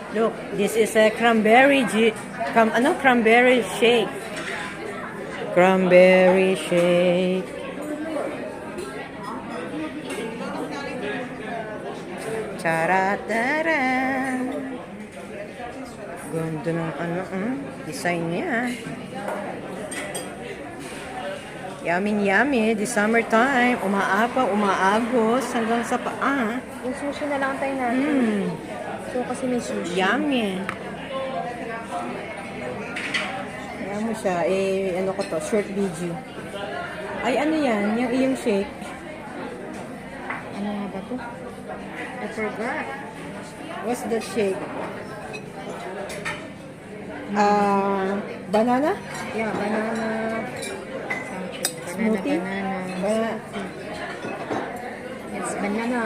Look, this is a cranberry shake. Cranberry shake. Charataran. Ganda ng design niya. Yummy, yummy. The summertime. Umaagos hanggang sa paa. Yung sushi na lang tayo natin. So, kasi may sushi. Yummy. Ayan mo siya. Ano ko to? Short video. Ay, ano yan? Yung iyong shake. Ano nga ba to? I forgot. What's the shake? Banana? Yeah, banana. Smoothie? Banana. Banana. Yes, banana.